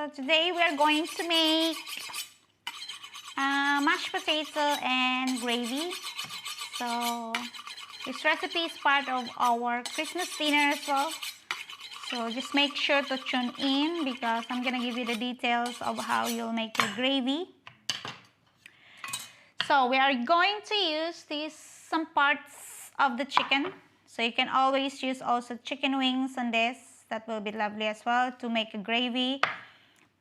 So today we are going to make mashed potato and gravy. So this recipe is part of our Christmas dinner as well. So just make sure to tune in because I'm gonna give you the details of how you'll make your gravy. So we are going to use some parts of the chicken. So you can always use also chicken wings on this. That will be lovely as well to make a gravy.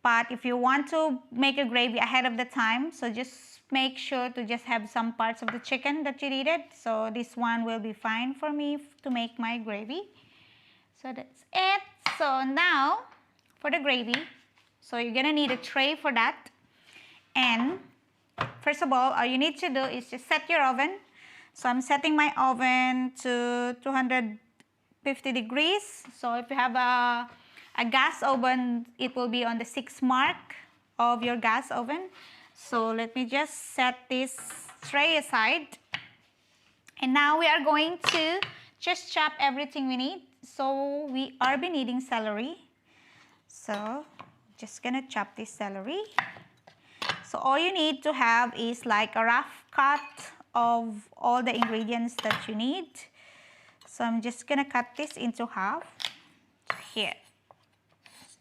But if you want to make a gravy ahead of the time, so just make sure to just have some parts of the chicken that you needed. So this one will be fine for me to make my gravy. So that's it. So now for the gravy, so you're gonna need a tray for that. And first of all you need to do is just set your oven. So I'm setting my oven to 250 degrees. So if you have a gas oven, it will be on the 6 mark of your gas oven. So let me just set this tray aside. And now we are going to just chop everything we need. So we are needing celery. So just gonna chop this celery. So all you need to have is like a rough cut of all the ingredients that you need. So I'm just gonna cut this into half here.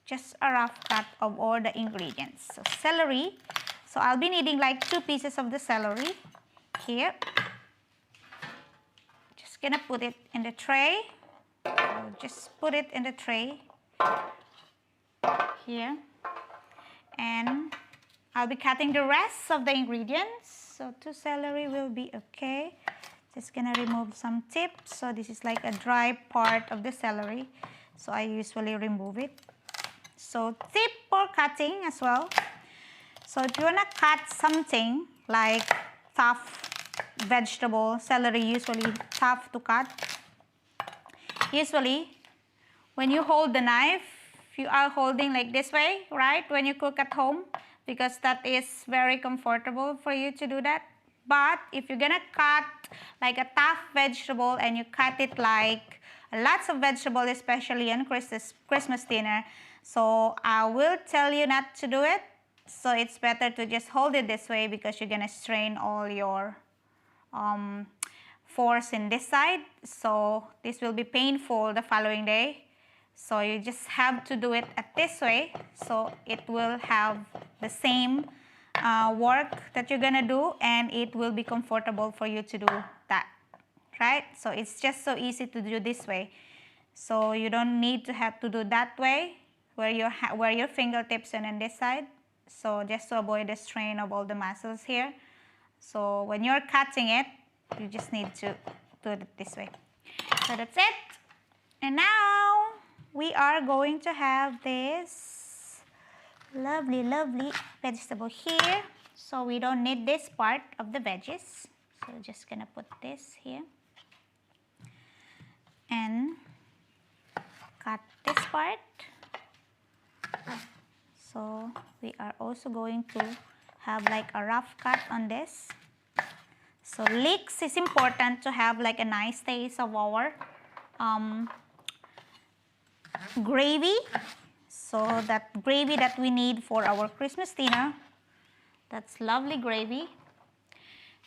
Just a rough cut of all the ingredients. So celery. So I'll be needing like 2 pieces of the celery here. Just gonna put it in the tray. So just put it in the tray here. And I'll be cutting the rest of the ingredients. So 2 celery will be okay. Just gonna remove some tips. So this is like a dry part of the celery. So I usually remove it. So tip for cutting as well. So if you wanna cut something like tough vegetable, celery usually tough to cut. Usually when you hold the knife, you are holding like this way, right? When you cook at home, because that is very comfortable for you to do that. But if you're gonna cut like a tough vegetable and you cut it like lots of vegetable, especially on Christmas dinner, so I will tell you not to do it. So it's better to just hold it this way because you're gonna strain all your force in this side. So this will be painful the following day. So you just have to do it at this way. So it will have the same work that you're gonna do, and it will be comfortable for you to do that, right? So it's just so easy to do this way. So you don't need to have to do that way where your fingertips are on this side. So just to avoid the strain of all the muscles here. So when you're cutting it, you just need to do it this way. So that's it. And now we are going to have this lovely vegetable here. So we don't need this part of the veggies. So just gonna put this here and cut this part. So we are also going to have like a rough cut on this. So leeks is important to have like a nice taste of our gravy. So that gravy that we need for our Christmas dinner, that's lovely gravy.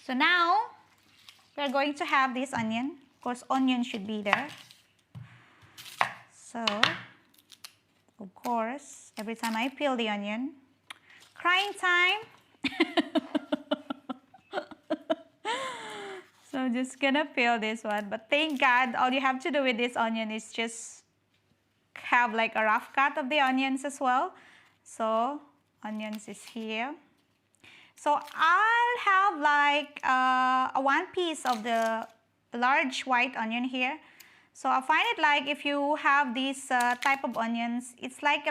So now we're going to have this onion. Of course, onion should be there. So of course, every time I peel the onion, crying time. So I'm just gonna peel this one. But thank God, all you have to do with this onion is just have like a rough cut of the onions as well. So onions is here. So I'll have like a 1 piece of the large white onion here. So I find it like if you have these type of onions, it's like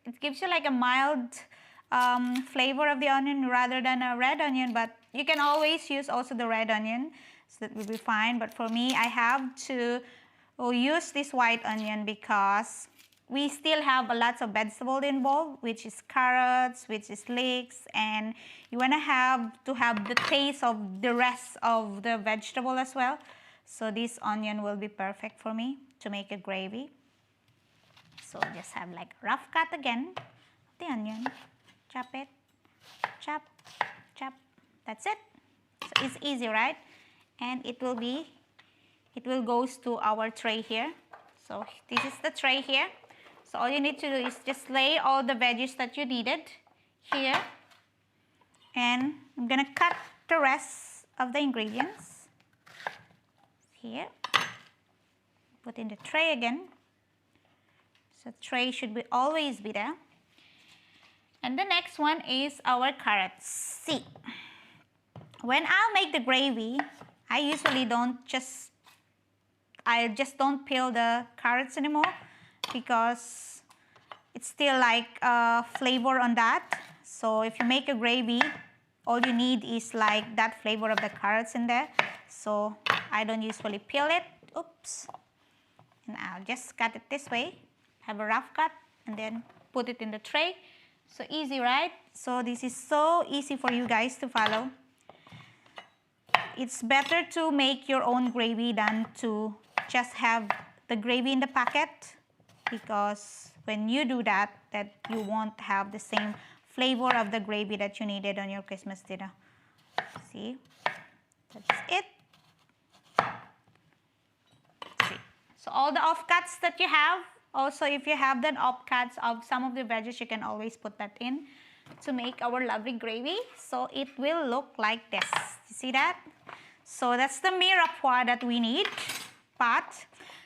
it gives you like a mild flavor of the onion rather than a red onion. But you can always use also the red onion, so that will be fine. But for me, I have to use this white onion because we still have lots of vegetables involved, which is carrots, which is leeks, and you want to have the taste of the rest of the vegetable as well. So this onion will be perfect for me to make a gravy. So just have like a rough cut again the onion. Chop it. Chop, chop. That's it. So it's easy, right? And it will goes to our tray here. So this is the tray here. So all you need to do is just lay all the veggies that you needed here. And I'm gonna cut the rest of the ingredients here. Put in the tray again. So tray should always be there. And the next one is our carrots. See, when I'll make the gravy, I usually I just don't peel the carrots anymore because it's still like flavor on that. So if you make a gravy, all you need is like that flavor of the carrots in there. So I don't usually peel it. Oops. And I'll just cut it this way. Have a rough cut and then put it in the tray. So easy, right? So this is so easy for you guys to follow. It's better to make your own gravy than to just have the gravy in the packet, because when you do that you won't have the same flavor of the gravy that you needed on your Christmas dinner. See? That's it. See? So all the offcuts that you have, also if you have the offcuts of some of the veggies, you can always put that in to make our lovely gravy. So it will look like this. You see that? So that's the mirepoix that we need. Pot.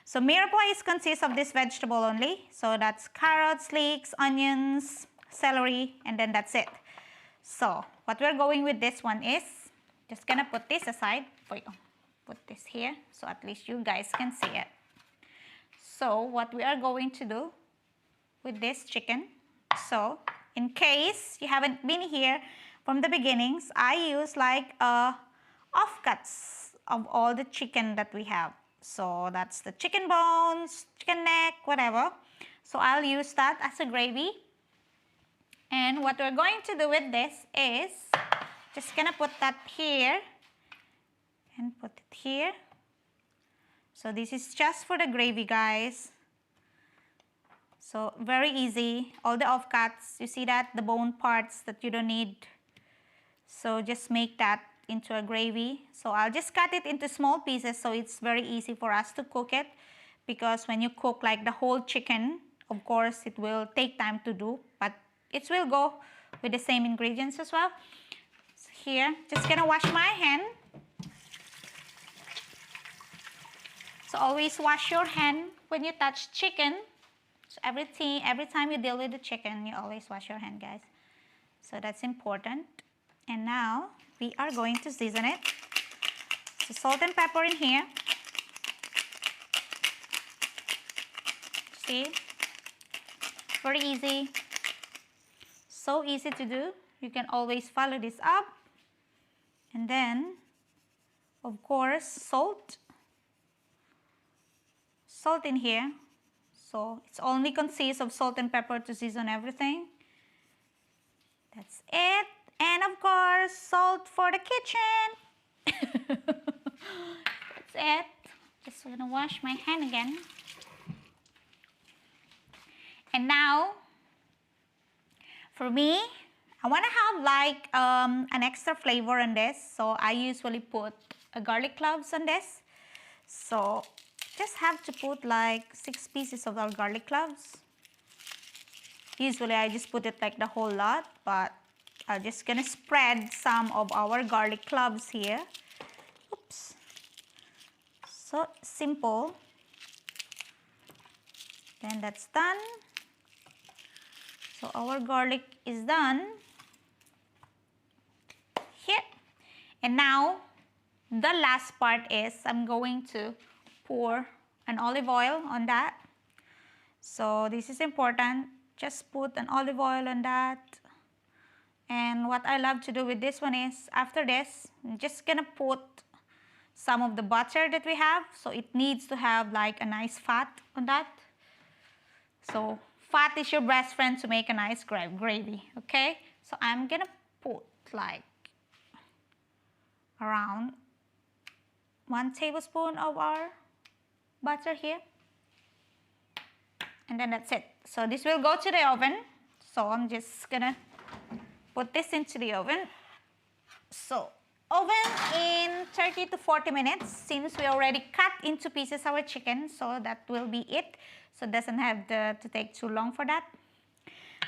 So mirepoix consists of this vegetable only. So that's carrots, leeks, onions, celery, and then that's it. So what we're going with this one is, just gonna put this aside for you. Put this here so at least you guys can see it. So what we are going to do with this chicken, so in case you haven't been here from the beginnings, I use like offcuts of all the chicken that we have. So that's the chicken bones, chicken neck, whatever. So I'll use that as a gravy. And what we're going to do with this is just gonna put that here and put it here. So this is just for the gravy, guys. So very easy. All the offcuts, you see that? The bone parts that you don't need. So just make that into a gravy. So I'll just cut it into small pieces so it's very easy for us to cook it, because when you cook like the whole chicken, of course it will take time to do, but it will go with the same ingredients as well. So here, just gonna wash my hand. So always wash your hand when you touch chicken. So every time you deal with the chicken, you always wash your hand, guys. So that's important. And now we are going to season it. So salt and pepper in here. See? Very easy. So easy to do. You can always follow this up. And then, of course, salt. Salt in here. So it's only consists of salt and pepper to season everything. That's it. And of course, salt for the kitchen. That's it. Just gonna wash my hand again. And now, for me, I wanna have like an extra flavor on this. So I usually put a garlic cloves on this. So just have to put like 6 pieces of our garlic cloves. Usually I just put it like the whole lot, but I'm just gonna spread some of our garlic cloves here. Oops. So simple. Then that's done. So our garlic is done. Here. And now the last part is I'm going to pour an olive oil on that. So this is important. Just put an olive oil on that. And what I love to do with this one is, after this, I'm just gonna put some of the butter that we have. So it needs to have like a nice fat on that. So fat is your best friend to make a nice gravy, okay? So I'm gonna put like around 1 tablespoon of our butter here. And then that's it. So this will go to the oven. So I'm just gonna put this into the oven. So oven in 30 to 40 minutes, since we already cut into pieces our chicken, so that will be it. So it doesn't have to take too long for that.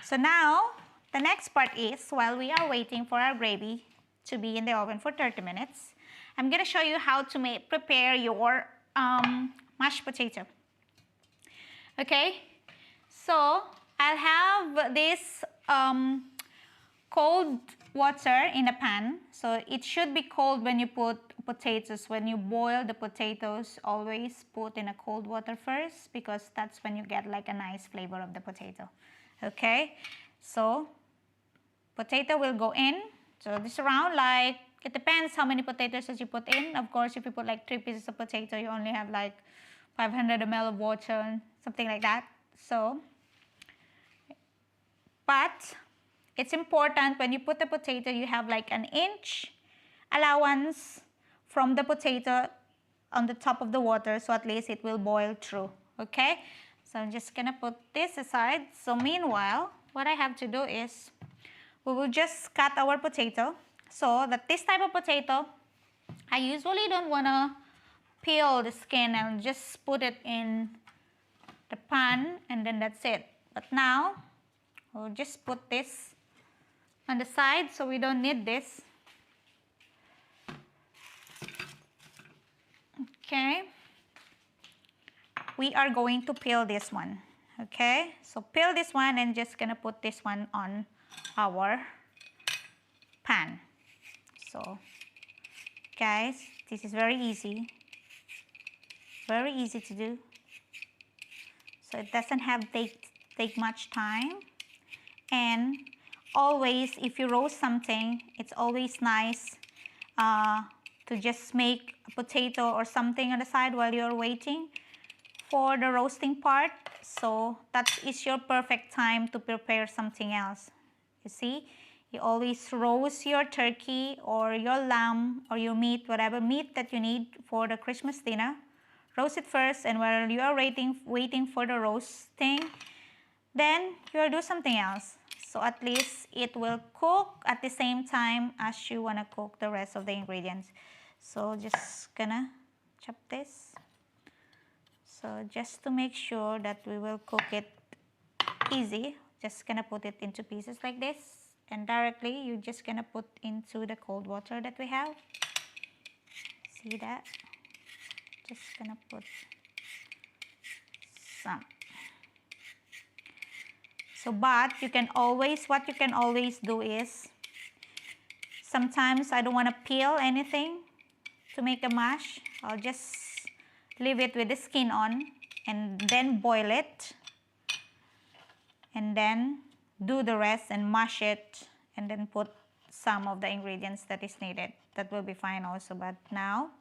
So now the next part is, while we are waiting for our gravy to be in the oven for 30 minutes, I'm gonna show you how to prepare your mashed potato. Okay, so I'll have this cold water in a pan. So it should be cold when you put potatoes. When you boil the potatoes, always put in a cold water first, because that's when you get like a nice flavor of the potato. Okay, so potato will go in. So this around, like, it depends how many potatoes that you put in. Of course, if you put like 3 pieces of potato, you only have like 500 ml of water, something like that. So, but it's important when you put the potato, you have like an inch allowance from the potato on the top of the water, so at least it will boil through. Okay, so I'm just gonna put this aside. So meanwhile, what I have to do is, we will just cut our potato. So that this type of potato, I usually don't wanna peel the skin and just put it in the pan and then that's it. But now we'll just put this on the side, so we don't need this. Okay, we are going to peel this one. Okay, so peel this one and just gonna put this one on our pan. So guys, this is very easy to do, so it doesn't have take much time. And always, if you roast something, it's always nice to just make a potato or something on the side while you're waiting for the roasting part. So that is your perfect time to prepare something else. You see, you always roast your turkey or your lamb or your meat, whatever meat that you need for the Christmas dinner. Roast it first, and while you are waiting for the roasting, then you'll do something else. So at least it will cook at the same time as you want to cook the rest of the ingredients. So just gonna chop this. So just to make sure that we will cook it easy, just gonna put it into pieces like this, and directly you're just gonna put into the cold water that we have. See that? Just gonna put some. So, but you can always, what you can always do is, sometimes I don't want to peel anything to make a mash. I'll just leave it with the skin on and then boil it, and then do the rest and mash it, and then put some of the ingredients that is needed. That will be fine also. But now,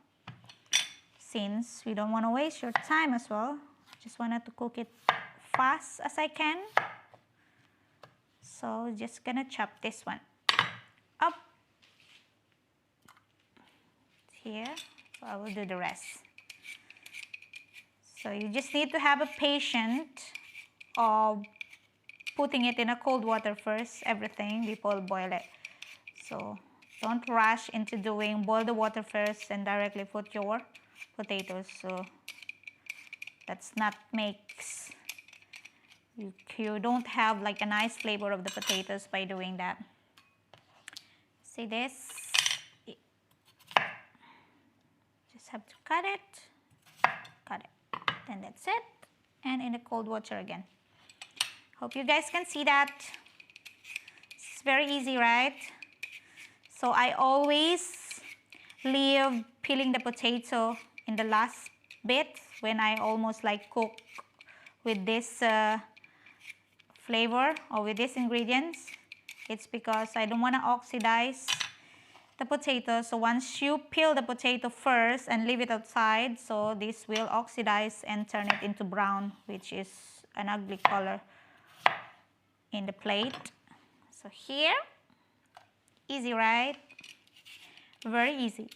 since we don't want to waste your time as well, just wanted to cook it fast as I can. So just gonna chop this one up here. So I will do the rest. So you just need to have a patience of putting it in a cold water first, everything, before boil it. So don't rush into boil the water first and directly put your potatoes. So that's not makes, you don't have like a nice flavor of the potatoes by doing that. See this? Just have to cut it, and that's it. And in the cold water again. Hope you guys can see that. It's very easy, right? So I always leave peeling the potato in the last bit when I almost like cook with this flavor or with these ingredients. It's because I don't want to oxidize the potato. So once you peel the potato first and leave it outside, so this will oxidize and turn it into brown, which is an ugly color in the plate. So here, easy, right? Very easy.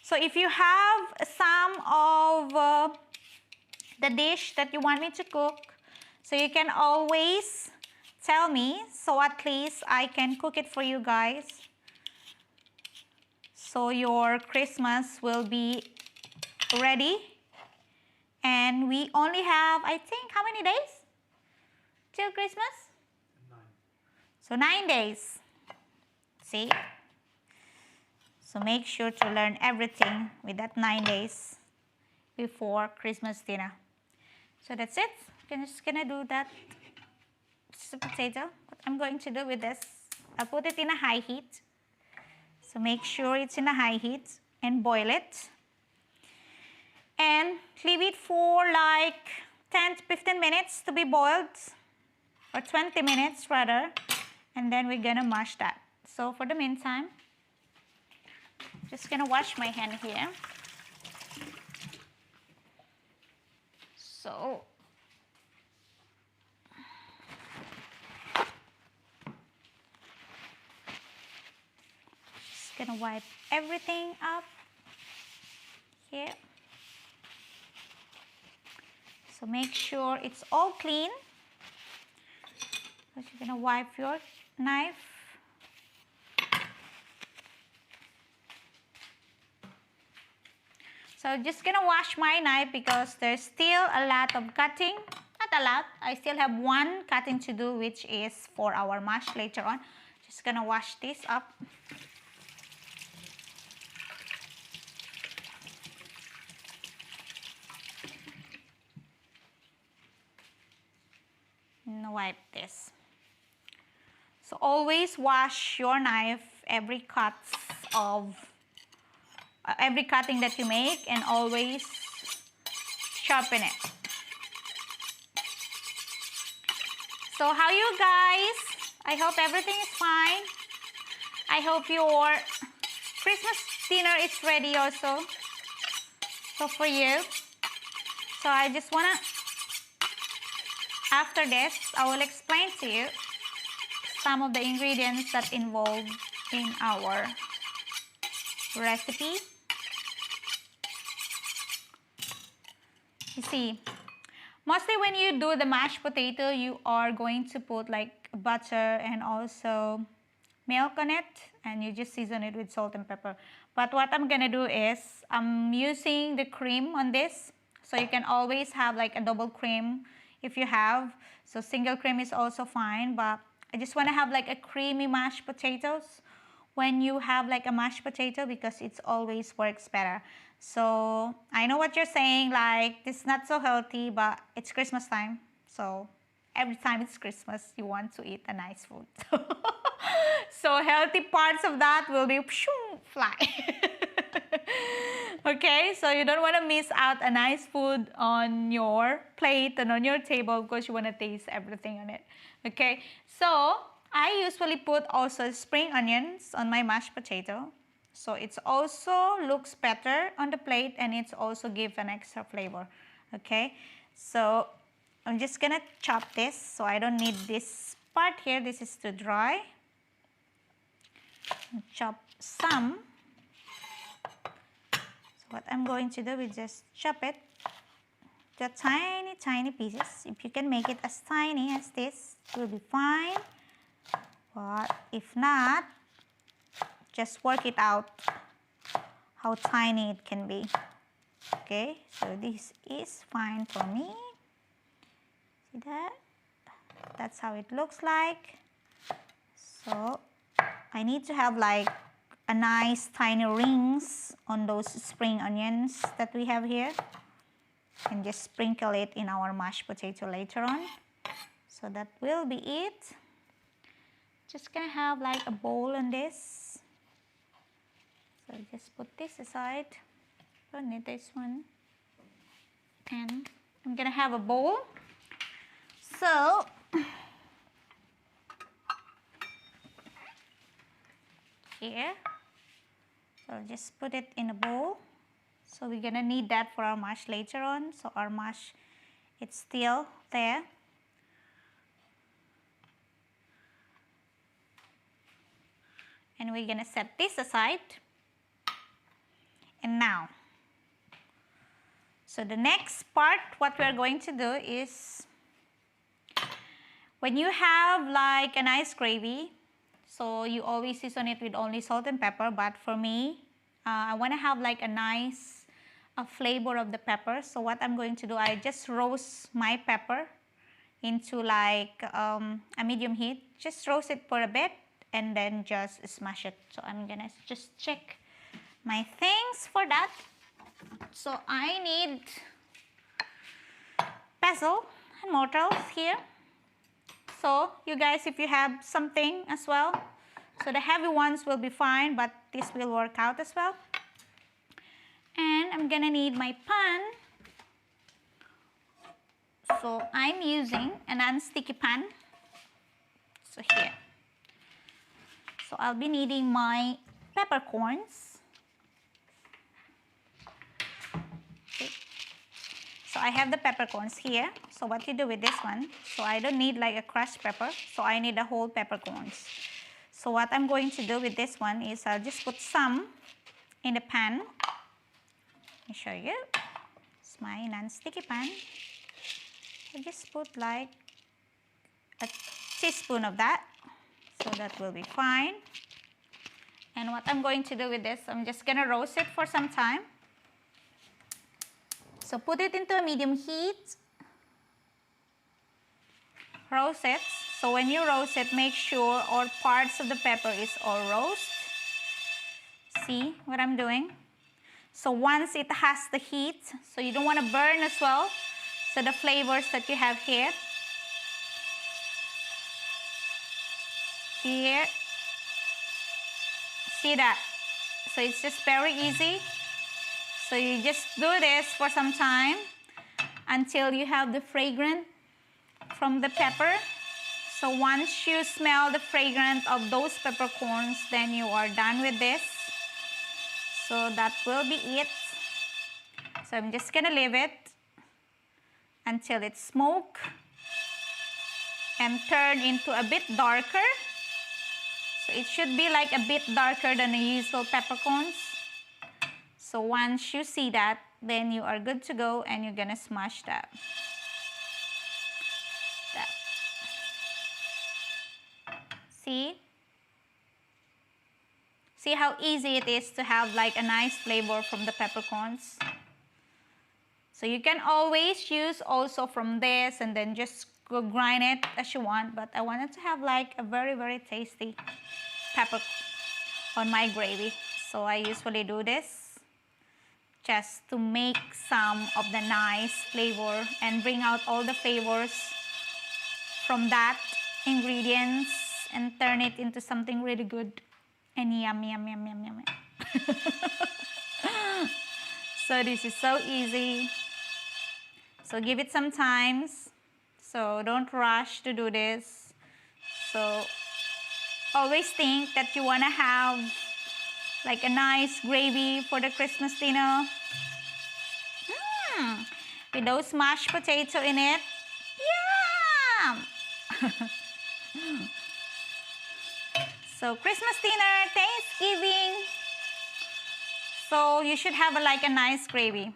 So if you have some of the dish that you want me to cook. So you can always tell me, so at least I can cook it for you guys. So your Christmas will be ready. And we only have, I think, how many days till Christmas? 9. So 9 days. See? So make sure to learn everything with that 9 days before Christmas dinner. So that's it. I'm just gonna do that. It's a potato. What I'm going to do with this, I'll put it in a high heat. So make sure it's in a high heat and boil it. And leave it for like 10 to 15 minutes to be boiled, or 20 minutes rather, and then we're gonna mash that. So for the meantime, just gonna wash my hand here. So just gonna wipe everything up here. So make sure it's all clean. So you're gonna wipe your knife. So just gonna wash my knife because there's still a lot of cutting. Not a lot, I still have one cutting to do, which is for our mash later on. Just gonna wash this up. And wipe this. So always wash your knife every cutting that you make, and always sharpen it. So how you guys? I hope everything is fine. I hope your Christmas dinner is ready also. So for you. So I just wanna, after this, I will explain to you some of the ingredients that involved in our recipe. You see, mostly when you do the mashed potato, you are going to put like butter and also milk on it, and you just season it with salt and pepper. But what I'm gonna do is, I'm using the cream on this. So you can always have like a double cream if you have. So single cream is also fine, but I just wanna have like a creamy mashed potatoes when you have like a mashed potato, because it always works better. So I know what you're saying, like this is not so healthy, but it's Christmas time. So every time it's Christmas, you want to eat a nice food. So healthy parts of that will be fly. Okay, so you don't want to miss out a nice food on your plate and on your table, because you want to taste everything on it. Okay, so I usually put also spring onions on my mashed potato. So it's also looks better on the plate, and it's also give an extra flavor. Okay, so I'm just gonna chop this. So I don't need this part here. This is too dry. Chop some. So what I'm going to do is just chop it to tiny pieces. If you can make it as tiny as this, it will be fine. But if not, just work it out how tiny it can be. Okay, so this is fine for me. See that? That's how it looks like. So I need to have like a nice tiny rings on those spring onions that we have here, and just sprinkle it in our mashed potato later on. So that will be it. Just gonna have like a bowl on this. So just put this aside. Don't need this one. And I'm gonna have a bowl. So here, so just put it in a bowl. So we're gonna need that for our mash later on. So our mash, it's still there. And we're gonna set this aside. And now, So the next part, what we are going to do is, when you have like a nice gravy, so you always season it with only salt and pepper, but for me, I want to have like a nice flavor of the pepper. So what I'm going to do, I just roast my pepper into like a medium heat. Just roast it for a bit and then just smash it. So I'm gonna just check my things for that. So I need pestle and mortals here. So you guys, if you have something as well, so the heavy ones will be fine, but this will work out as well. And I'm gonna need my pan. So I'm using a non-sticky pan. So here. So I'll be needing my peppercorns. Okay. So I have the peppercorns here. So what you do with this one, so I don't need like a crushed pepper, so I need a whole peppercorns. So what I'm going to do with this one is I'll just put some in the pan. Let me show you. It's my non-sticky pan. I just put like a teaspoon of that, so that will be fine. And what I'm going to do with this, I'm just gonna roast it for some time. So put it into a medium heat. Roast it. So when you roast it, make sure all parts of the pepper is all roast. See what I'm doing? So once it has the heat, so you don't want to burn as well. So the flavors that you have here. Here. See that? So it's just very easy. So you just do this for some time until you have the fragrance from the pepper. So once you smell the fragrance of those peppercorns, then you are done with this. So that will be it. So I'm just gonna leave it until it smoke and turn into a bit darker. So it should be like a bit darker than the usual peppercorns. So once you see that, then you are good to go and you're gonna smash that. See? See how easy it is to have like a nice flavor from the peppercorns? So you can always use also from this and then just go grind it as you want, but I wanted to have like a very, very tasty pepper on my gravy. So I usually do this just to make some of the nice flavor and bring out all the flavors from that ingredients and turn it into something really good and yum, yum, yum, yum, yum. So this is so easy. So give it some time. So don't rush to do this. So always think that you want to have like a nice gravy for the Christmas dinner. With those mashed potato in it. Yum! So Christmas dinner, Thanksgiving. So you should have like a nice gravy.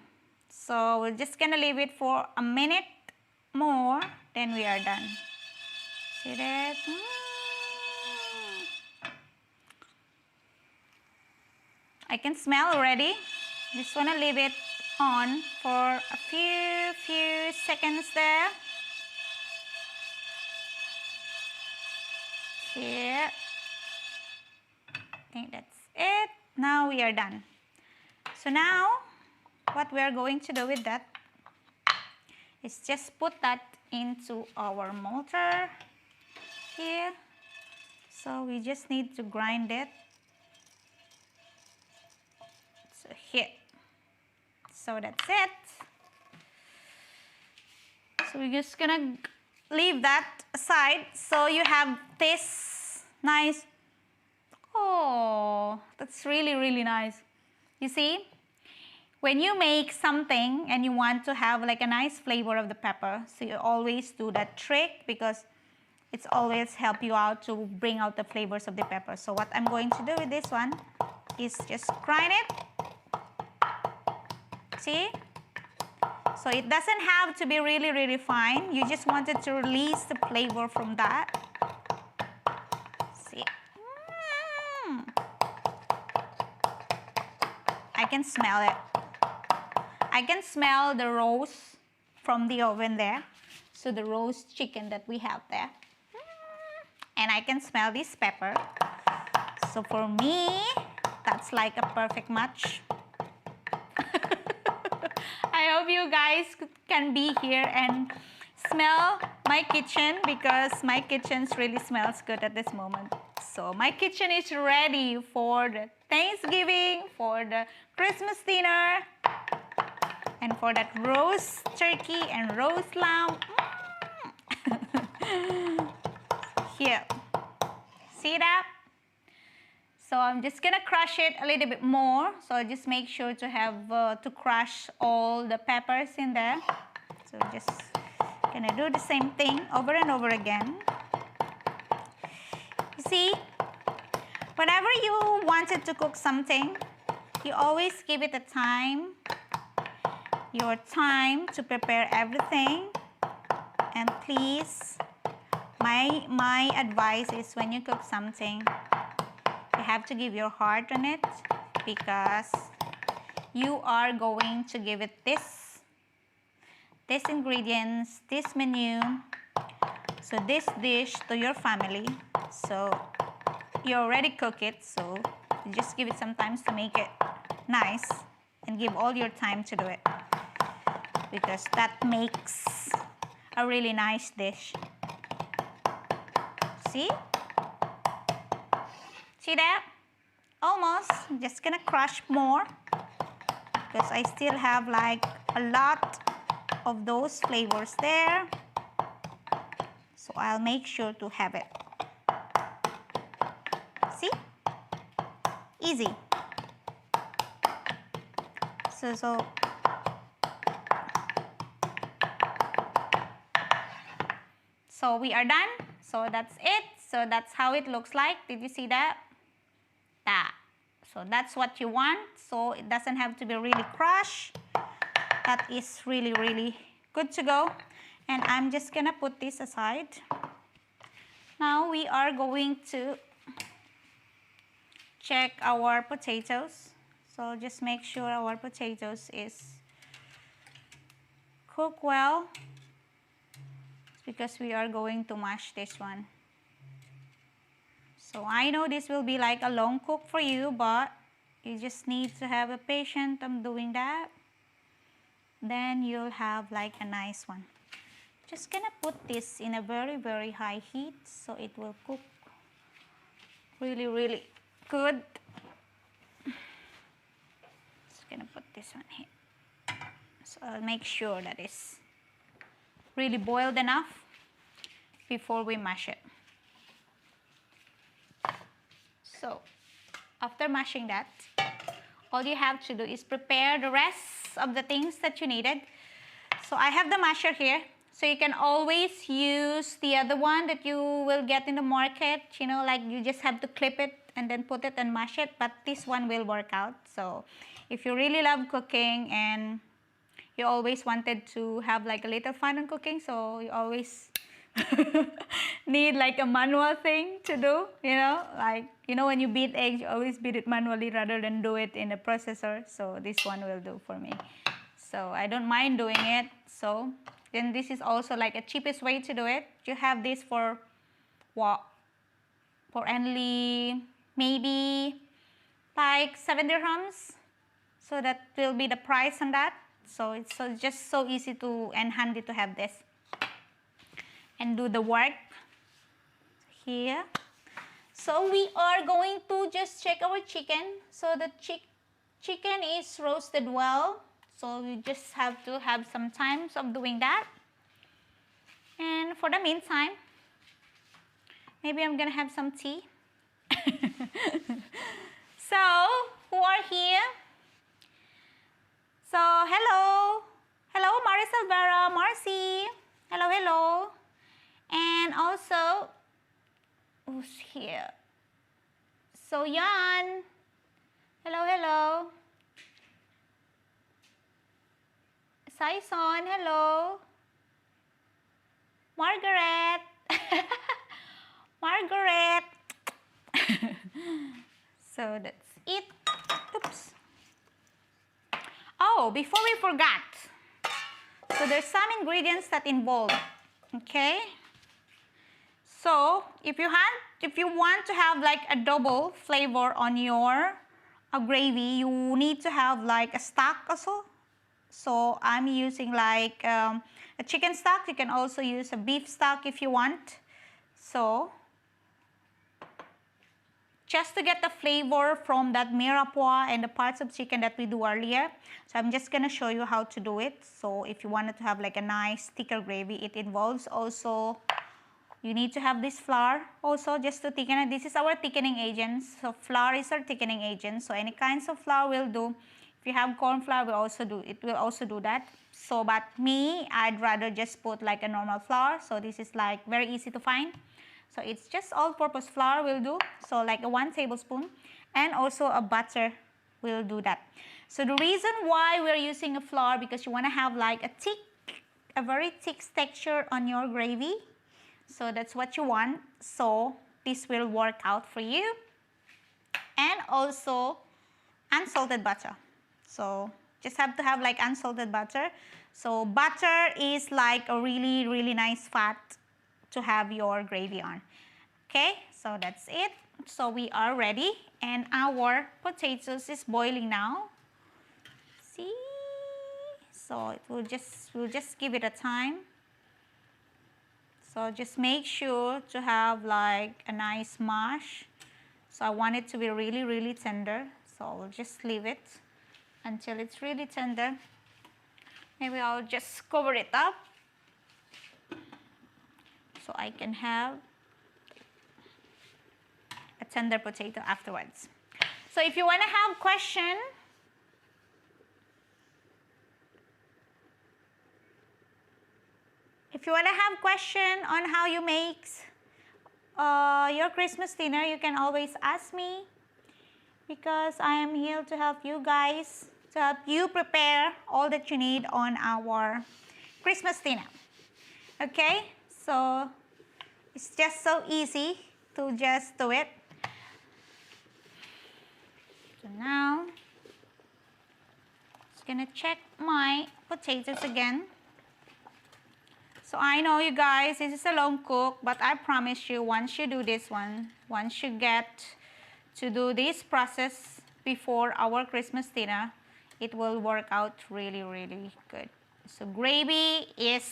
So we're just gonna leave it for a minute more, then we are done. See that? I can smell already. Just wanna leave it on for a few seconds there. Here. I think that's it. Now we are done. So now what we are going to do with that is just put that into our mortar here. So we just need to grind it. So here. So that's it. So we're just gonna leave that aside. So you have this nice, oh, that's really, really nice. You see, when you make something and you want to have like a nice flavor of the pepper, so you always do that trick because it's always help you out to bring out the flavors of the pepper. So what I'm going to do with this one is just grind it. See? So it doesn't have to be really, really fine. You just wanted to release the flavor from that. See? I can smell it. I can smell the roast from the oven there. So the roast chicken that we have there. And I can smell this pepper. So for me, that's like a perfect match. I hope you guys can be here and smell my kitchen, because my kitchen really smells good at this moment. So my kitchen is ready for the Thanksgiving, for the Christmas dinner, and for that roast turkey and roast lamb. Here, see that? So I'm just gonna crush it a little bit more. So just make sure to have to crush all the peppers in there. So just gonna do the same thing over and over again. You see, whenever you wanted to cook something, you always give it a time, your time to prepare everything. And please, my advice is, when you cook something, you have to give your heart on it, because you are going to give it this ingredients, this menu, so this dish to your family. So you already cook it, so you just give it some time to make it nice and give all your time to do it, because that makes a really nice dish. See? See that? Almost. I'm just gonna crush more, because I still have like a lot of those flavors there. So I'll make sure to have it. See? Easy. So we are done. So that's it. So that's how it looks like. Did you see that? So that's what you want. So it doesn't have to be really crushed. That is really, really good to go. And I'm just gonna put this aside. Now we are going to check our potatoes. So just make sure our potatoes is cooked well, because we are going to mash this one. So I know this will be like a long cook for you, but you just need to have a patience. I'm doing that. Then you'll have like a nice one. Just gonna put this in a very, very high heat, so it will cook really, really good. Just gonna put this one here. So I'll make sure that it's really boiled enough before we mash it. So after mashing that, all you have to do is prepare the rest of the things that you needed. So I have the masher here. So you can always use the other one that you will get in the market, you know, like you just have to clip it and then put it and mash it, but this one will work out. So if you really love cooking and you always wanted to have like a little fun in cooking, so you always need like a manual thing to do, you know, like, you know, when you beat eggs, you always beat it manually rather than do it in a processor. So this one will do for me. So I don't mind doing it. So then this is also like a cheapest way to do it. You have this for what? For only maybe like 7 dirhams. So that will be the price on that. So it's just so easy to and handy to have this and do the work here. So we are going to just check our chicken. So the chicken is roasted well. So we just have to have some time of doing that. And for the meantime, maybe I'm gonna have some tea. So who are here? So hello, Maricel Vera, Marcy, hello. And also, who's here? So Jan, hello. Saison, hello. Margaret. Margaret. So that's it. Oops. Oh, before we forgot. So there's some ingredients that involve. Okay. So if you want to have like a double flavor on your gravy, you need to have like a stock also. So I'm using like a chicken stock. You can also use a beef stock if you want. So just to get the flavor from that mirepoix and the parts of chicken that we do earlier. So I'm just gonna show you how to do it. So if you wanted to have like a nice thicker gravy, it involves also, you need to have this flour also just to thicken it. This is our thickening agent. So flour is our thickening agent. So any kinds of flour will do. If you have corn flour, it will also do that. So but me, I'd rather just put like a normal flour. So this is like very easy to find. So it's just all-purpose flour will do. So like a 1 tablespoon, and also a butter will do that. So the reason why we're using a flour, because you want to have like a very thick texture on your gravy. So that's what you want. So this will work out for you. And also unsalted butter. So just have to have like unsalted butter. So butter is like a really, really nice fat to have your gravy on. Okay, so that's it. So we are ready, and our potatoes is boiling now. See? So we'll just give it a time. So just make sure to have like a nice mash. So I want it to be really, really tender. So we'll just leave it until it's really tender. Maybe I'll just cover it up so I can have a tender potato afterwards. So if you want to have question, on how you make your Christmas dinner, you can always ask me, because I am here to help you guys, to help you prepare all that you need on our Christmas dinner. Okay, so it's just so easy to just do it. So now, I'm just gonna check my potatoes again. So I know you guys, this is a long cook, but I promise you, once you do this one, once you get to do this process before our Christmas dinner, it will work out really, really good. So gravy is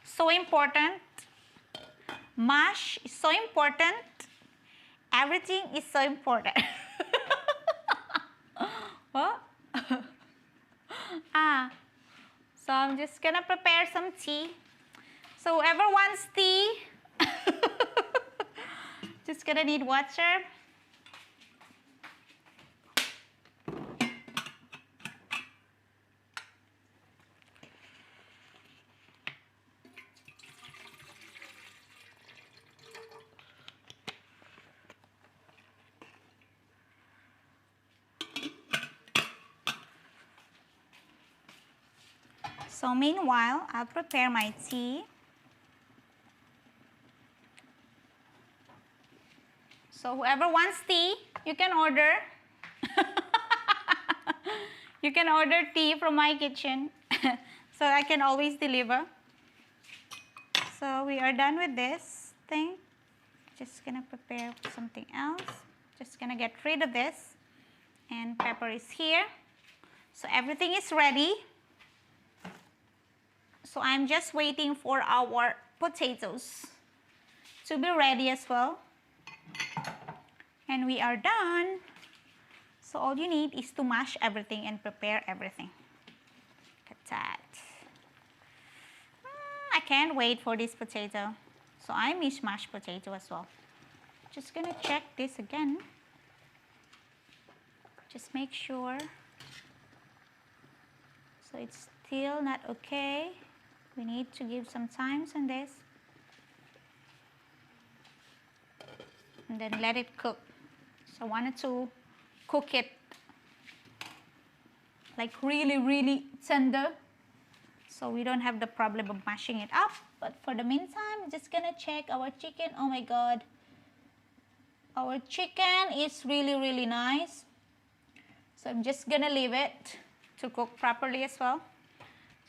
so important. Mash is so important. Everything is so important. What? So I'm just gonna prepare some tea. So whoever wants tea, just gonna need water. So meanwhile, I'll prepare my tea. So whoever wants tea, you can order. You can order tea from my kitchen. So I can always deliver. So we are done with this thing. Just gonna prepare something else. Just gonna get rid of this. And pepper is here. So everything is ready. So I'm just waiting for our potatoes to be ready as well. And we are done. So all you need is to mash everything and prepare everything. Look at that. I can't wait for this potato. So I miss mashed potato as well. Just gonna check this again. Just make sure. So it's still not okay. We need to give some time on this. And then let it cook. So I wanted to cook it like really, really tender. so we don't have the problem of mashing it up. But for the meantime, I'm just gonna check our chicken. Oh my god, our chicken is really nice. So I'm just gonna leave it to cook properly as well.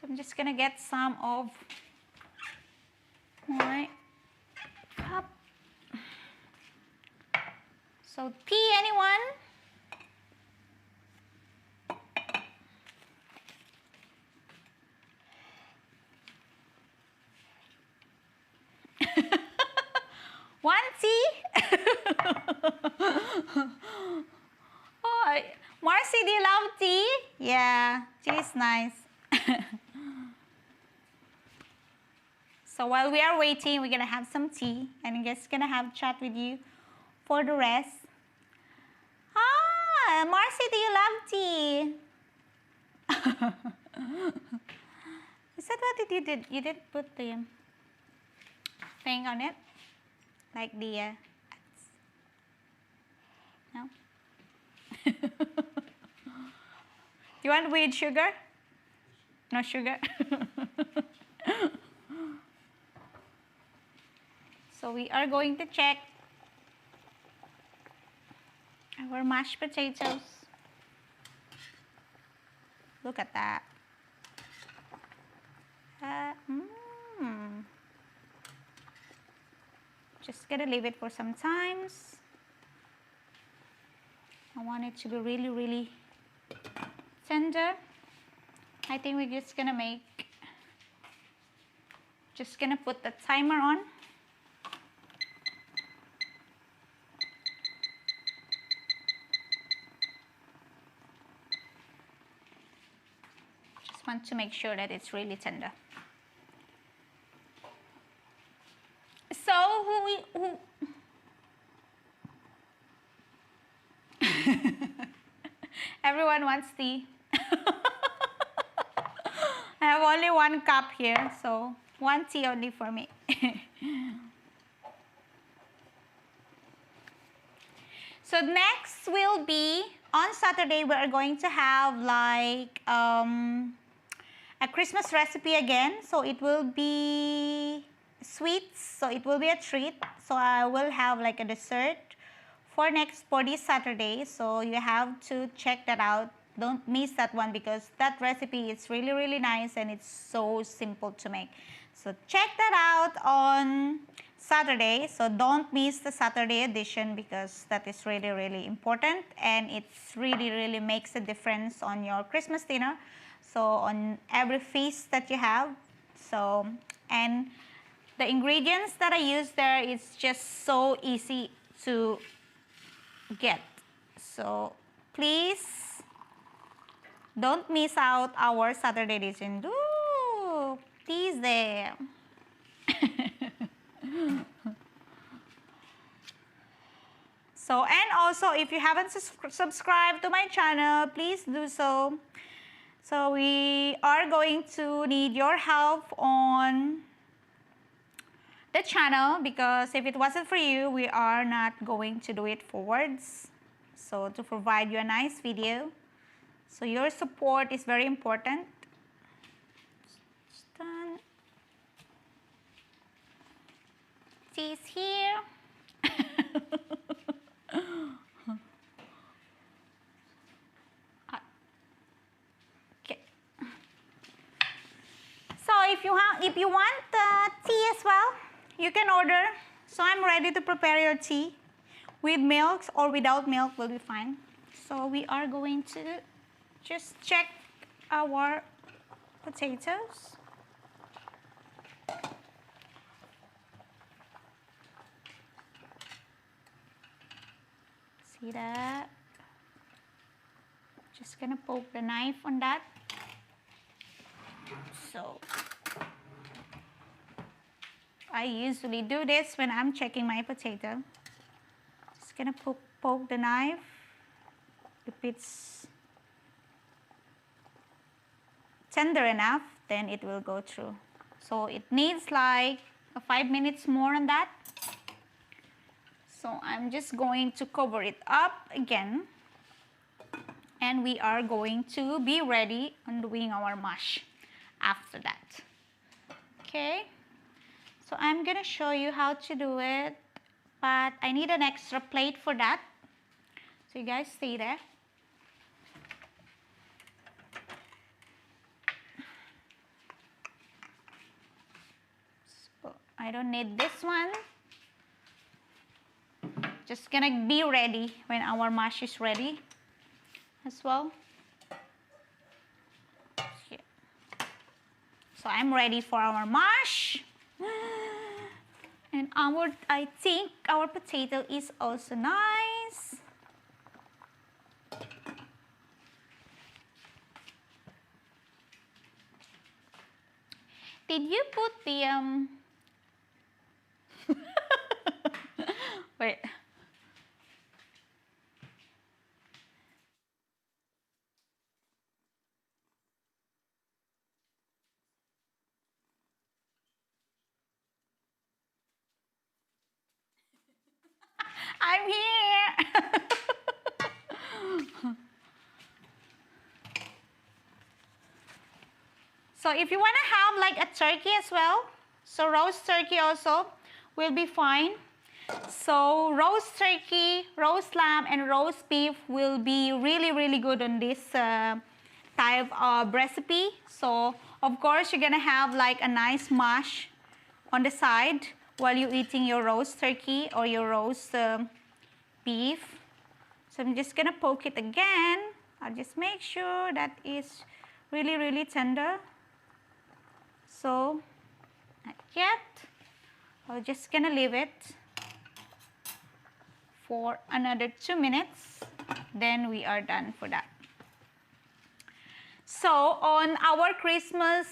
So I'm just gonna get some of my cup. So tea, anyone? One tea? Oh, Marcy, do you love tea? Yeah, tea is nice. So while we are waiting, we're gonna have some tea, and I'm just gonna have a chat with you for the rest. Ah, Marcy, do you love tea? Is that what you did? You did put the thing on it? Like the, no? You want with sugar? No sugar? So we are going to check our mashed potatoes. Look at that. Just gonna leave it for some times. I want it to be really tender. I think we're just gonna put the timer on. Just want to make sure that it's really tender. So everyone wants tea. I have only 1 cup here, so 1 tea only for me. So next will be, on Saturday, we are going to have like a Christmas recipe again. So it will be sweets, so it will be a treat. So I will have like a dessert for this Saturday. So you have to check that out. Don't miss that one, because that recipe is really nice and it's so simple to make. So check that out on Saturday. So don't miss the Saturday edition, because that is really important, and it's really makes a difference on your Christmas dinner. So on every feast that you have. So, and the ingredients that I use there is just so easy to get. So please don't miss out our Saturday edition. Ooh, please there. So, and also if you haven't subscribed to my channel, please do so. So we are going to need your help on the channel, because if it wasn't for you, we are not going to do it forwards. So to provide you a nice video. So your support is very important. It's done. Tea is here. Okay. So if you want tea as well, you can order. So I'm ready to prepare your tea. With milk or without milk will be fine. So we are going to just check our potatoes. See that? Just gonna poke the knife on that. So I usually do this when I'm checking my potato. Just gonna poke the knife. If it's tender enough, then it will go through. So it needs like 5 minutes more on that. So I'm just going to cover it up again, and we are going to be ready on doing our mash. after that. Okay, so I'm gonna show you how to do it, but I need an extra plate for that, so you guys stay there. So I don't need this one. Just gonna be ready when our mash is ready as well. So I'm ready for our mash. And I think our potato is also nice. Did you put the wait. I'm here. So if you want to have like a turkey as well, so roast turkey also will be fine. So roast turkey, roast lamb, and roast beef will be really good on this type of recipe. So of course you're gonna have like a nice mash on the side while you're eating your roast turkey or your roast beef. So I'm just gonna poke it again. I'll just make sure that it's really tender. So not yet. I'm just gonna leave it for another 2 minutes, then we are done for that. So on our Christmas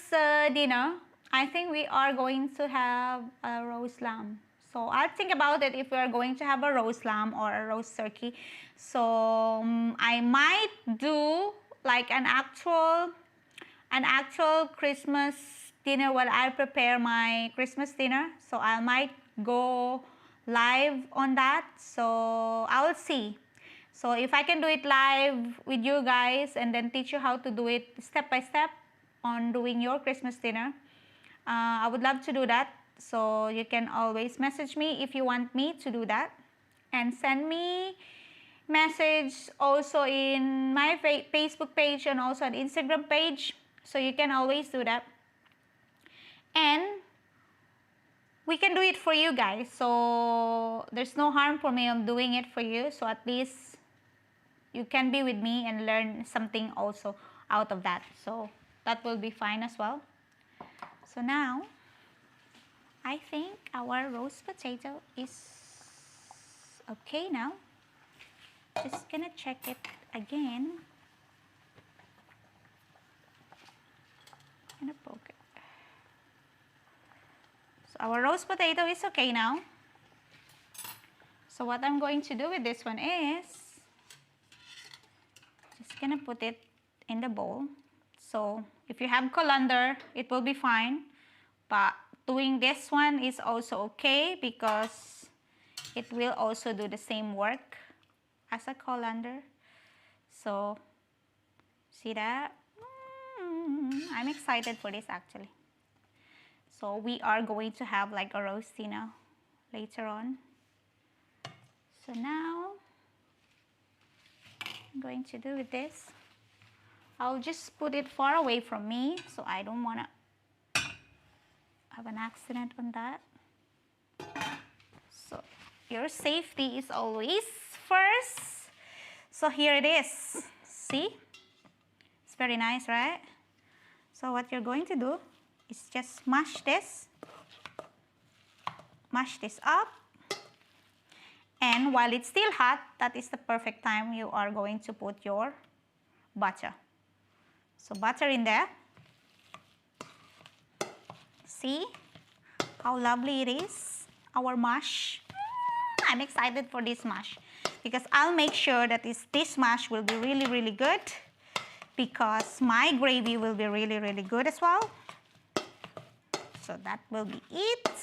dinner, I think we are going to have a roast lamb. So I'll think about it if we are going to have a roast lamb or a roast turkey. So I might do like an actual Christmas dinner while I prepare my Christmas dinner. So I might go live on that. So I will see. So if I can do it live with you guys and then teach you how to do it step by step on doing your Christmas dinner, I would love to do that. So you can always message me if you want me to do that, and send me message also in my Facebook page and also an Instagram page. So you can always do that, and we can do it for you guys. So there's no harm for me on doing it for you. So at least you can be with me and learn something also out of that. So that will be fine as well. So now I think our roast potato is okay now. Just gonna check it again. Gonna poke it. So our roast potato is okay now. So what I'm going to do with this one is just gonna put it in the bowl. So if you have colander, it will be fine, but doing this one is also okay because it will also do the same work as a colander. So see that? I'm excited for this actually. So we are going to have like a roasty now later on. So now I'm going to do with this. I'll just put it far away from me so I don't want to have an accident on that. So your safety is always first. So here it is. See? It's very nice, right? So what you're going to do is just mash this up, and while it's still hot, that is the perfect time you are going to put your butter. So butter in there. See how lovely it is, our mash. I'm excited for this mash because I'll make sure that this mash will be really good, because my gravy will be really good as well. So that will be it.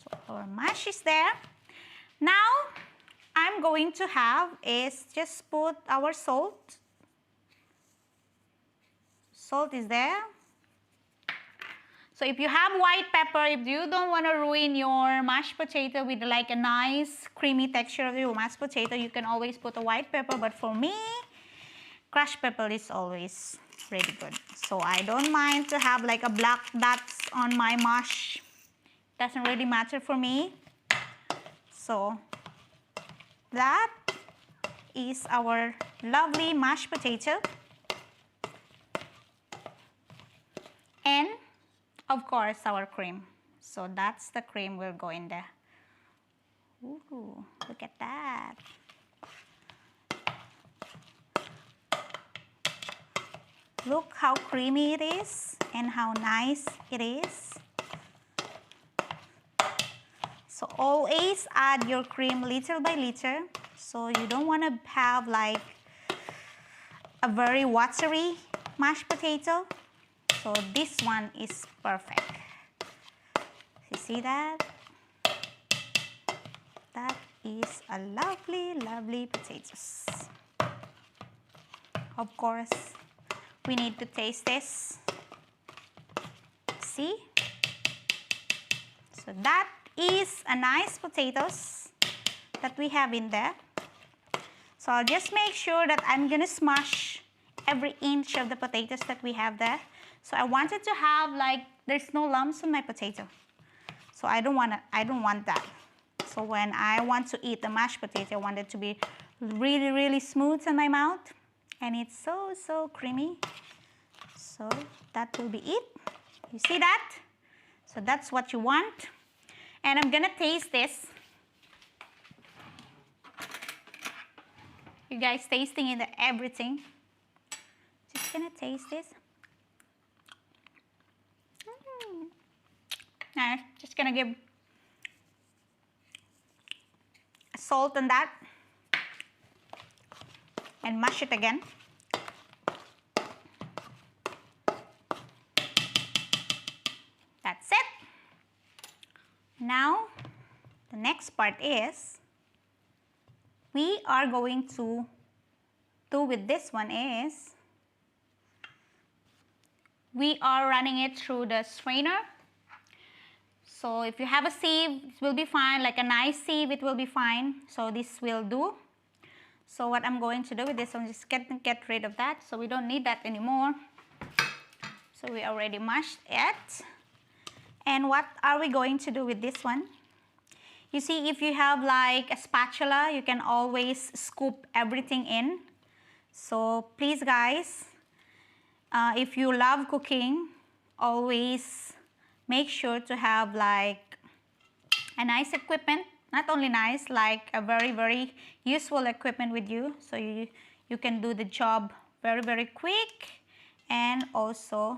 So our mash is there. Now I'm going to have is just put our salt Salt is there. So if you have white pepper, if you don't want to ruin your mashed potato with like a nice creamy texture of your mashed potato, you can always put a white pepper. But for me, crushed pepper is always really good. So I don't mind to have like a black dots on my mash. Doesn't really matter for me. So that is our lovely mashed potato. And of course, our cream. So that's the cream will go in there. Ooh, look at that. Look how creamy it is and how nice it is. So always add your cream little by little. So you don't want to have like a very watery mashed potato. So this one is perfect. You see that? That is a lovely, lovely potatoes. Of course, we need to taste this. See? So that is a nice potatoes that we have in there. So I'll just make sure that I'm gonna smash every inch of the potatoes that we have there. So I wanted to have like, there's no lumps on my potato. So I don't want that. So when I want to eat the mashed potato, I want it to be really, really smooth in my mouth. And it's so, so creamy. So that will be it. You see that? So that's what you want. And I'm gonna taste this. You guys tasting in everything. Just gonna taste this. Now, just gonna give a salt on that and mash it again. That's it. Now, the next part is we are going to do with this one is we are running it through the strainer. So if you have a sieve, it will be fine, like a nice sieve, it will be fine. So this will do. So what I'm going to do with this, I'm just get rid of that. So we don't need that anymore. So we already mashed it. And what are we going to do with this one? You see, if you have like a spatula, you can always scoop everything in. So please guys, if you love cooking, always make sure to have like a nice equipment, not only nice, like a very, very useful equipment with you. So you can do the job very, very quick, and also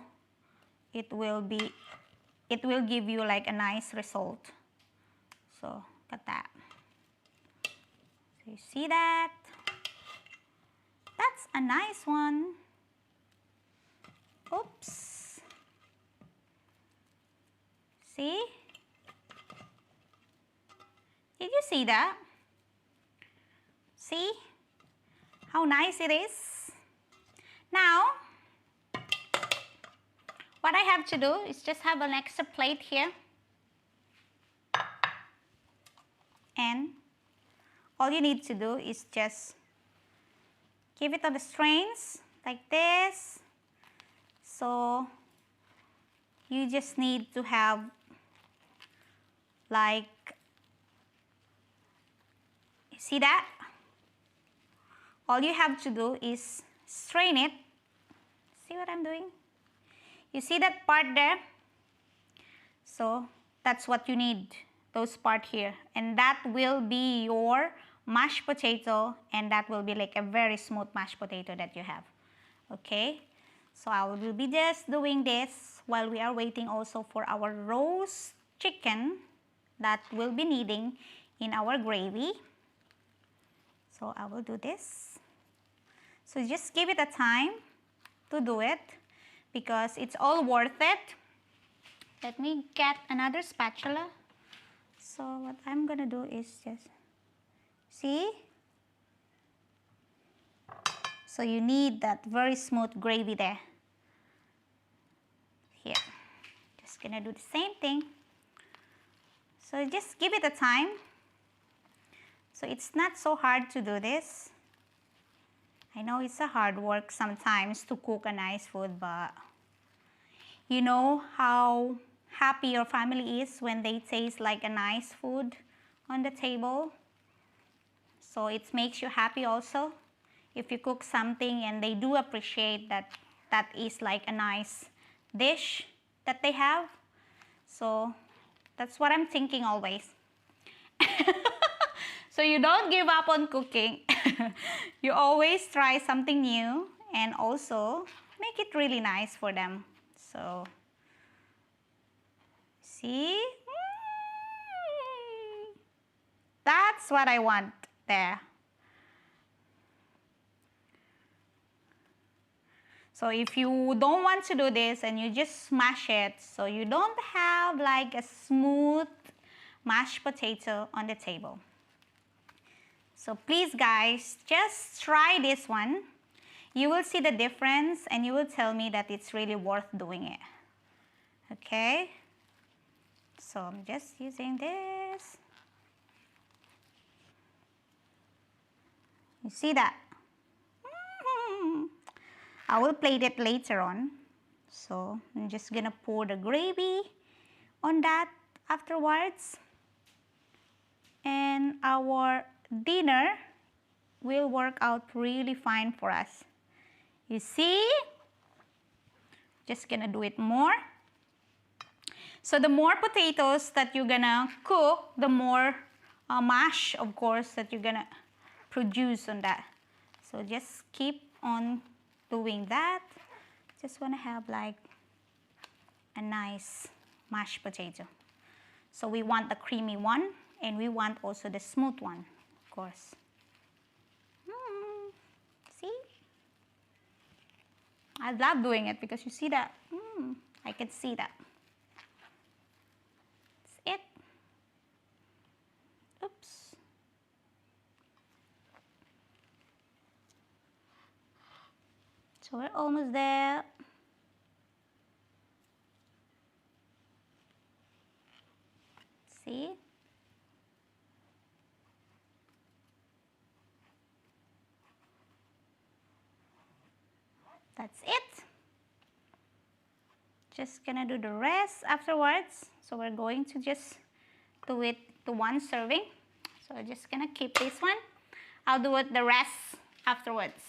it will give you like a nice result. So look at that. So you see that? That's a nice one. Oops. See? Did you see that? See how nice it is? Now, what I have to do is just have an extra plate here. And all you need to do is just give it on the strains like this. So you just need to have like, see that? All you have to do is strain it. See what I'm doing? You see that part there? So that's what you need, those part here. And that will be your mashed potato, and that will be like a very smooth mashed potato that you have. Okay? So I will be just doing this while we are waiting also for our roast chicken that we'll be needing in our gravy. So I will do this. So just give it a time to do it because it's all worth it. Let me get another spatula. So what I'm gonna do is just, see? So you need that very smooth gravy there. just gonna do the same thing. So just give it a time. So it's not so hard to do this. I know it's a hard work sometimes to cook a nice food, but you know how happy your family is when they taste like a nice food on the table. So it makes you happy also if you cook something and they do appreciate that that is like a nice dish that they have. So that's what I'm thinking always. So you don't give up on cooking. You always try something new and also make it really nice for them. So see? That's what I want there. So if you don't want to do this and you just smash it, so you don't have like a smooth mashed potato on the table. So please guys, just try this one. You will see the difference and you will tell me that it's really worth doing it. Okay? So I'm just using this. You see that? I will plate it later on. So I'm just gonna pour the gravy on that afterwards. And our dinner will work out really fine for us. You see? Just gonna do it more. So the more potatoes that you're gonna cook, the more mash, of course, that you're gonna produce on that. So just keep on doing that. Just wanna have like a nice mashed potato. So we want the creamy one and we want also the smooth one, of course. See? I love doing it because you see that. I can see that. That's it. Oops. So we're almost there. See? That's it. Just gonna do the rest afterwards. So we're going to just do it to one serving. So I'm just gonna keep this one. I'll do it the rest afterwards.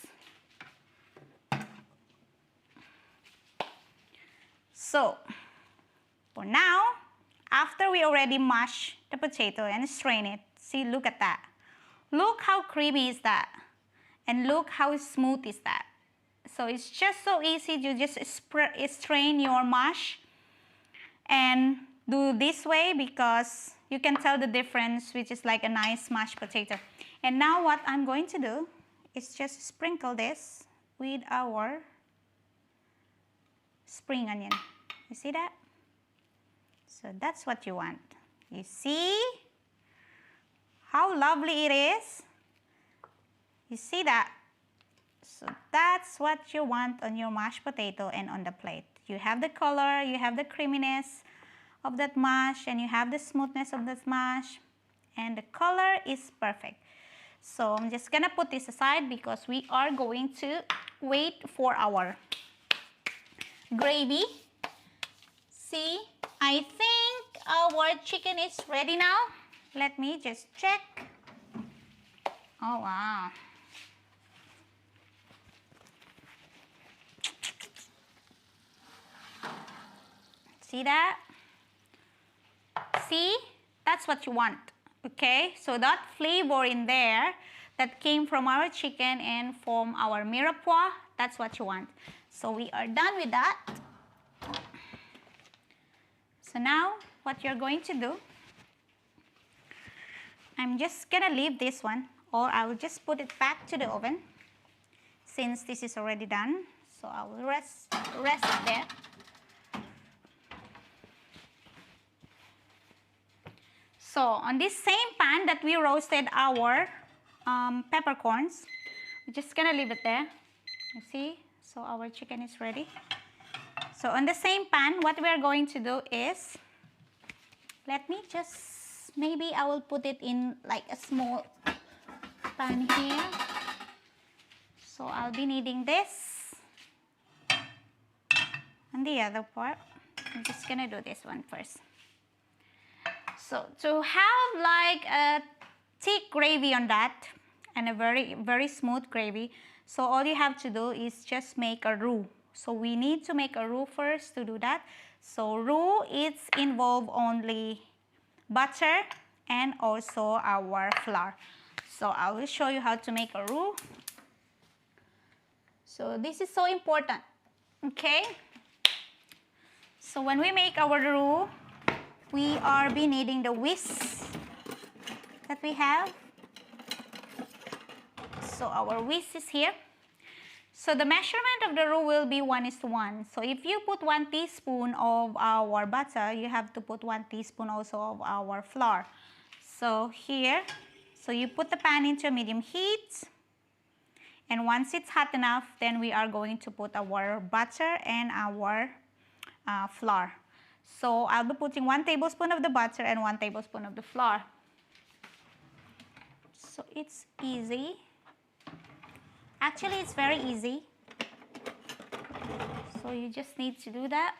So for now, after we already mash the potato and strain it, see, look at that. Look how creamy is that. And look how smooth is that. So it's just so easy to just strain your mash and do this way because you can tell the difference, which is like a nice mashed potato. And now what I'm going to do is just sprinkle this with our spring onion. You see that? So that's what you want. You see how lovely it is? You see that? So that's what you want on your mashed potato and on the plate. You have the color, you have the creaminess of that mash, and you have the smoothness of that mash, and the color is perfect. So I'm just gonna put this aside because we are going to wait for our gravy. See, I think our chicken is ready now. Let me just check. Oh wow. See that? See? That's what you want. Okay? So that flavor in there that came from our chicken and from our mirepoix, that's what you want. So we are done with that. So now what you're going to do, I'm just gonna leave this one, or I will just put it back to the oven since this is already done. So I will rest it there. So on this same pan that we roasted our peppercorns, we're just gonna leave it there. You see? So our chicken is ready. So on the same pan, what we are going to do is, let me just, maybe I will put it in like a small pan here. So I'll be needing this and the other part. I'm just gonna do this one first. So to have like a thick gravy on that and a very smooth gravy, so all you have to do is just make a roux. So we need to make a roux first to do that. So roux, it's involve only butter and also our flour. So I will show you how to make a roux. So this is so important, okay? So when we make our roux, we are be needing the whisk that we have. So our whisk is here. So the measurement of the roux will be 1:1. So if you put 1 teaspoon of our butter, you have to put 1 teaspoon also of our flour. So here, so you put the pan into medium heat. And once it's hot enough, then we are going to put our butter and our flour. So I'll be putting 1 tablespoon of the butter and 1 tablespoon of the flour. So it's easy. Actually, it's very easy. So you just need to do that.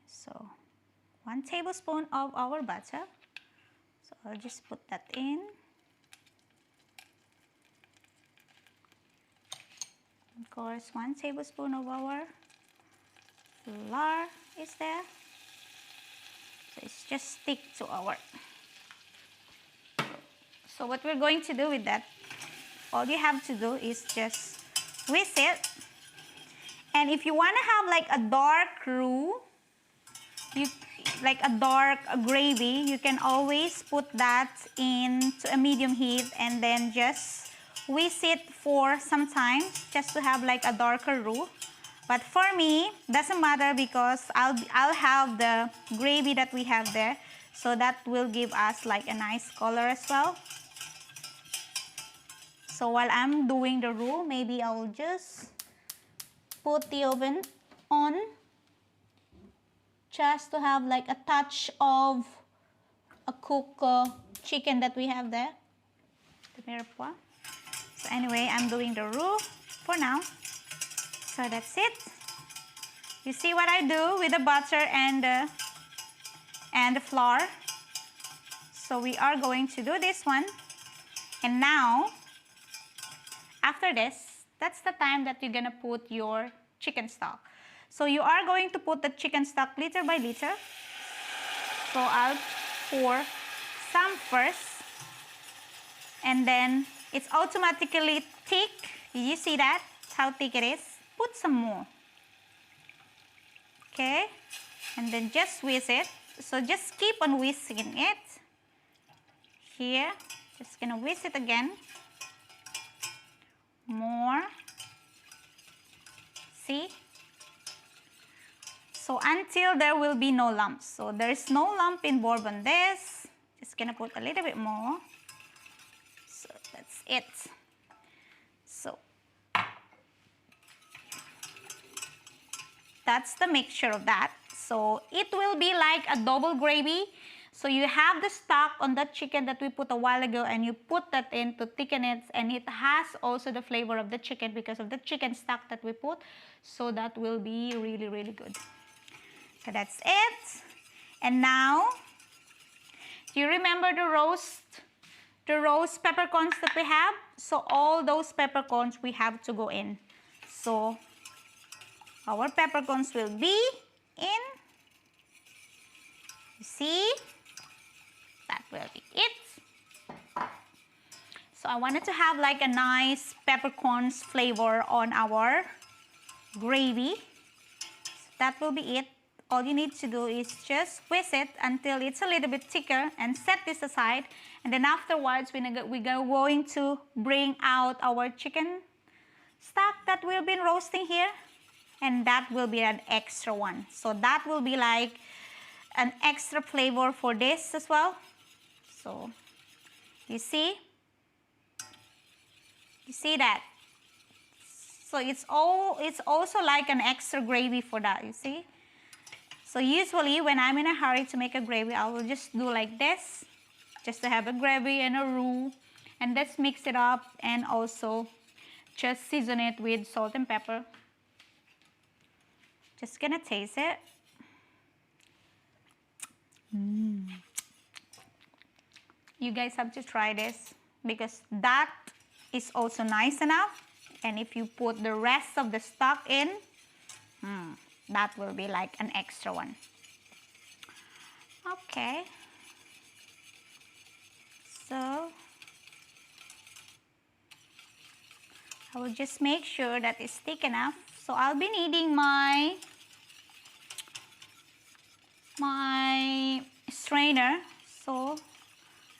So 1 tablespoon of our butter. So I'll just put that in. Of course, 1 tablespoon of our flour is there. So it's just stick to our. So what we're going to do with that, all you have to do is just whisk it. And if you want to have like a dark roux, like a dark gravy, you can always put that into a medium heat and then just whisk it for some time just to have like a darker roux. But for me, doesn't matter because I'll have the gravy that we have there, so that will give us like a nice color as well. So while I'm doing the roux, maybe I will just put the oven on just to have like a touch of a cooked chicken that we have there. So anyway, I'm doing the roux for now. So that's it. You see what I do with the butter and the flour. So we are going to do this one. And now, after this, that's the time that you're gonna put your chicken stock. So you are going to put the chicken stock liter by liter. So I'll pour some first. And then it's automatically thick. Did you see that? How thick it is? Put some more. Okay? And then just whisk it. So just keep on whisking it. Here. Just gonna whisk it again. More. See? So until there will be no lumps. So there is no lump involved on this. Just gonna put a little bit more. So that's it. So that's the mixture of that. So it will be like a double gravy. So you have the stock on that chicken that we put a while ago and you put that in to thicken it, and it has also the flavor of the chicken because of the chicken stock that we put. So that will be really, really good. So that's it. And now, do you remember the roast peppercorns that we have? So all those peppercorns we have to go in. So our peppercorns will be in. You see? That will be it. So I wanted to have like a nice peppercorns flavor on our gravy. So that will be it. All you need to do is just whisk it until it's a little bit thicker and set this aside. And then afterwards, we're going to bring out our chicken stock that we've been roasting here. And that will be an extra one. So that will be like an extra flavor for this as well. So you see? You see that? So it's also like an extra gravy for that, you see? So usually when I'm in a hurry to make a gravy, I will just do like this, just to have a gravy and a roux, and let's mix it up and also just season it with salt and pepper. Just gonna taste it. You guys have to try this because that is also nice enough. And if you put the rest of the stock in, that will be like an extra one. Okay. So I will just make sure that it's thick enough. So I'll be needing my strainer. So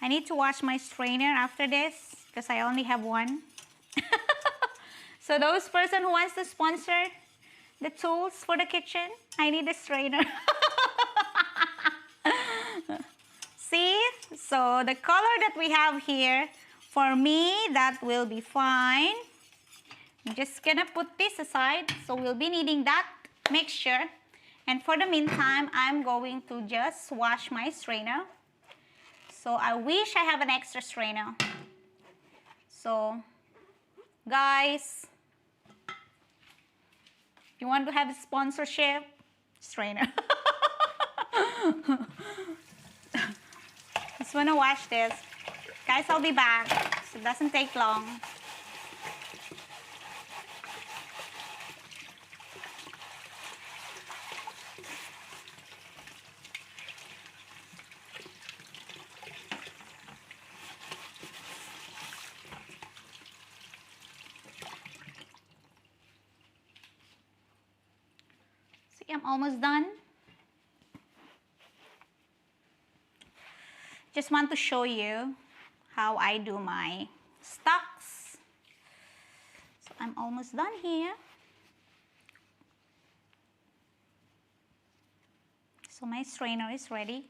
I need to wash my strainer after this because I only have one. So those person who wants to sponsor the tools for the kitchen, I need a strainer. See? So the color that we have here, for me, that will be fine. I'm just gonna put this aside. So we'll be needing that mixture. And for the meantime, I'm going to just wash my strainer. So I wish I have an extra strainer. So guys, if you want to have a sponsorship, strainer. Just want to wash this. Guys, I'll be back. So it doesn't take long. See, I'm almost done. Just want to show you how I do my stocks. So I'm almost done here. So my strainer is ready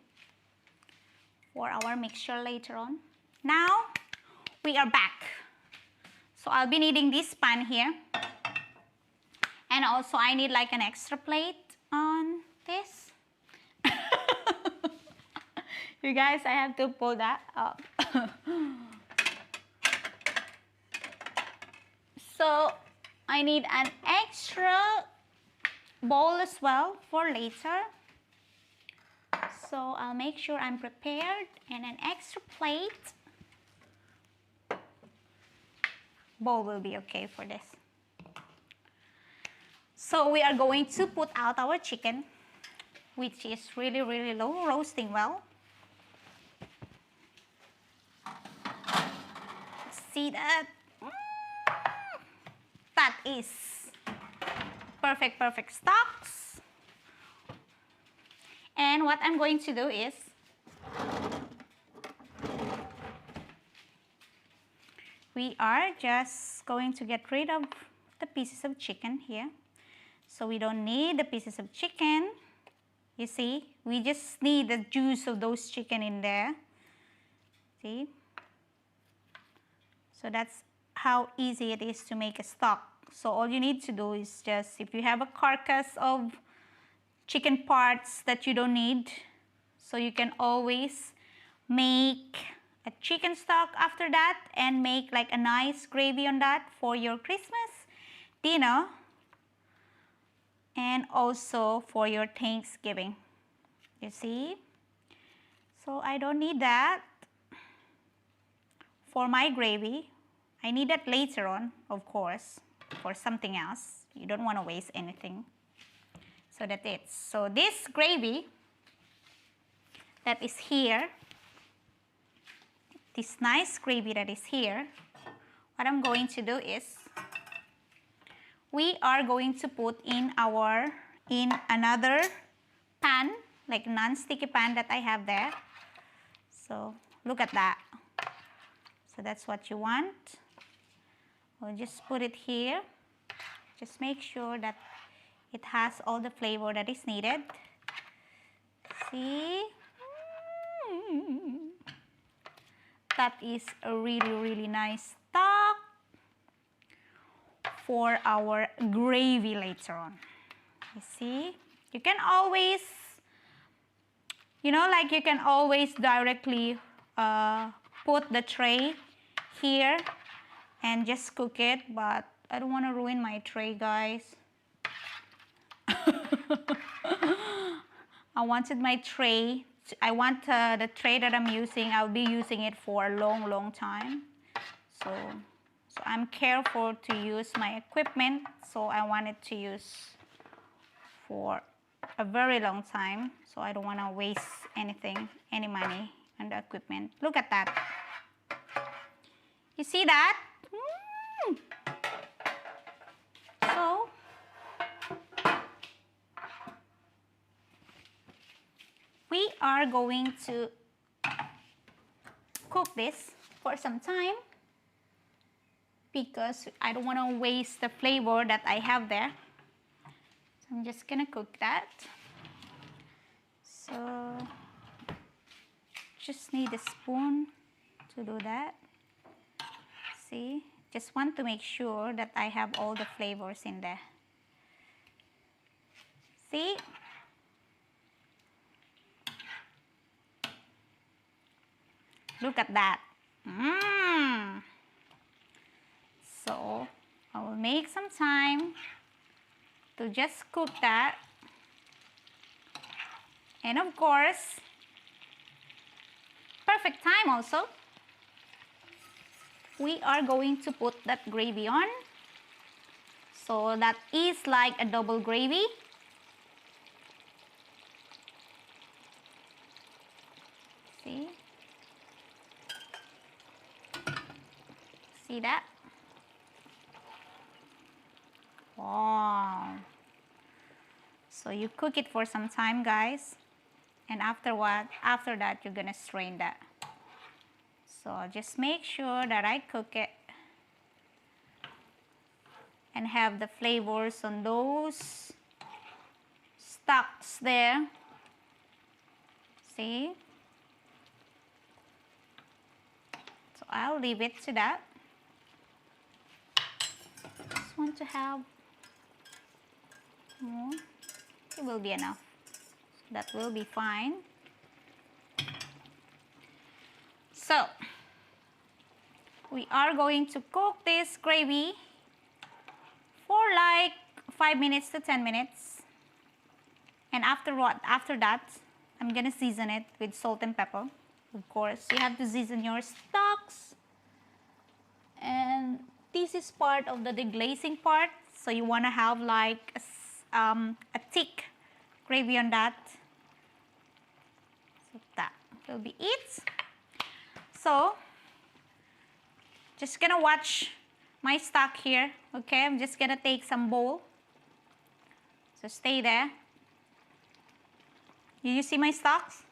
for our mixture later on. Now we are back. So I'll be needing this pan here. And also I need like an extra plate on this. You guys, I have to pull that up. So I need an extra bowl as well for later. So I'll make sure I'm prepared, and an extra plate bowl will be okay for this. So we are going to put out our chicken, which is really, really low, roasting well. See that? That is perfect stocks. And what I'm going to do is we are just going to get rid of the pieces of chicken here. So we don't need the pieces of chicken. You see, we just need the juice of those chicken in there. See? So that's how easy it is to make a stock. So all you need to do is just, if you have a carcass of chicken parts that you don't need, so you can always make a chicken stock after that and make like a nice gravy on that for your Christmas dinner and also for your Thanksgiving. You see? So I don't need that for my gravy. I need that later on, of course, for something else. You don't want to waste anything. So that's it. So this gravy that is here, this nice gravy that is here, what I'm going to do is we are going to put in another pan, like non-sticky pan that I have there. So look at that. So that's what you want. We'll just put it here. Just make sure that it has all the flavor that is needed. See? That is a really, really nice stock. for our gravy later on. You see, you can always, you know, like you can always directly put the tray here and just cook it, but I don't want to ruin my tray, guys. I wanted my tray, I want the tray that I'm using, I'll be using it for a long time. So I'm careful to use my equipment, so I want it to use for a very long time. So I don't want to waste anything, any money on the equipment. Look at that. You see that? So we are going to cook this for some time because I don't want to waste the flavor that I have there. So I'm just gonna cook that. So just need a spoon to do that. See, just want to make sure that I have all the flavors in there. See? Look at that. So I will make some time to just cook that. And of course, perfect time also, we are going to put that gravy on. So that is like a double gravy. See? See that? Wow. So you cook it for some time, guys. And after that, you're gonna strain that. So just make sure that I cook it and have the flavors on those stocks there. See? So I'll leave it to that. Just want to have more. It will be enough. That will be fine. So we are going to cook this gravy for like 5 minutes to 10 minutes. And after that, I'm gonna season it with salt and pepper. Of course, you have to season your stocks. And this is part of the deglazing part. So you wanna have like a thick gravy on that. So that will be it. So just gonna watch my stock here. Okay, I'm just gonna take some bowl. So stay there. You see my stocks?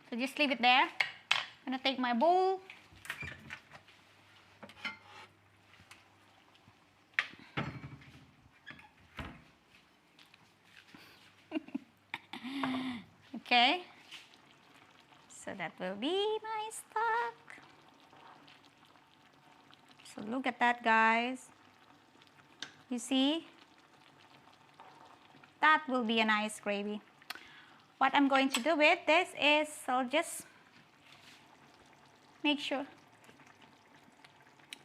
So just leave it there. I'm gonna take my bowl. Okay. So that will be my stock. So look at that, guys. You see? That will be a nice gravy. What I'm going to do with this is I'll just make sure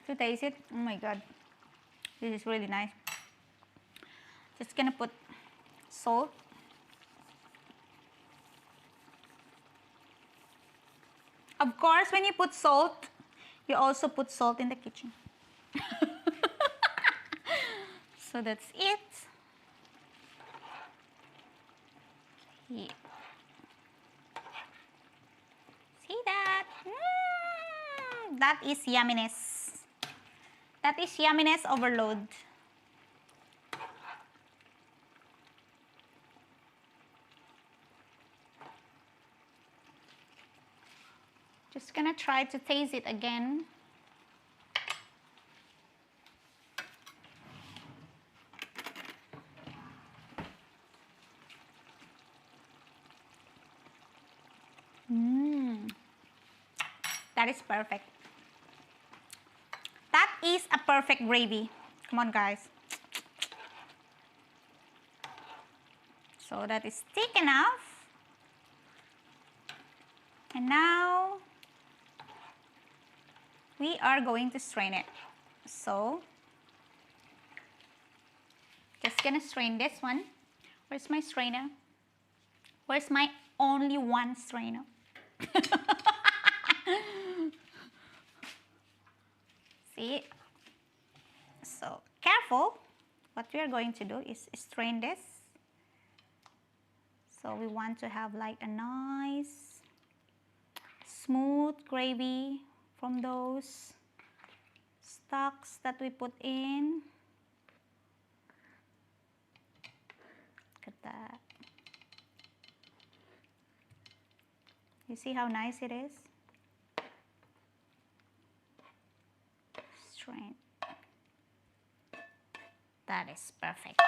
to taste it. Oh my god. This is really nice. Just gonna put salt. Of course, when you put salt, you also put salt in the kitchen. So that's it. Yeah. See that? That is yumminess. That is yumminess overload. Just gonna try to taste it again. That is perfect. That is a perfect gravy. Come on, guys. So that is thick enough. And now we are going to strain it. So just gonna strain this one. Where's my strainer? Where's my only one strainer? See? So careful. What we are going to do is strain this. So we want to have like a nice smooth gravy from those stocks that we put in. Look at that. You see how nice it is? Strain. That is perfect.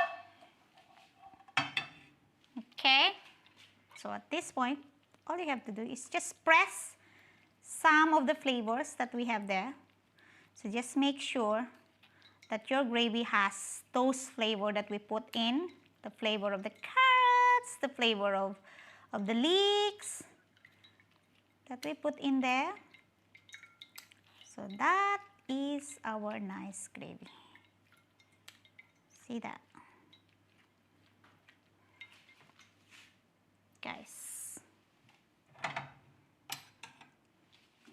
Okay. So at this point, all you have to do is just press some of the flavors that we have there. So just make sure that your gravy has those flavors that we put in. The flavor of the carrots, the flavor of the leeks that we put in there. So that is our nice gravy. See that? Guys.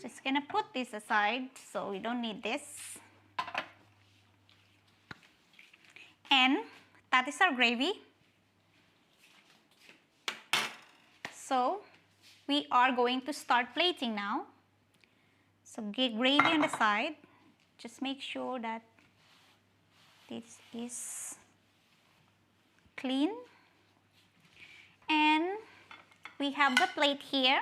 Just gonna put this aside, so we don't need this. And that is our gravy. So we are going to start plating now. So get gravy on the side. Just make sure that this is clean. And we have the plate here.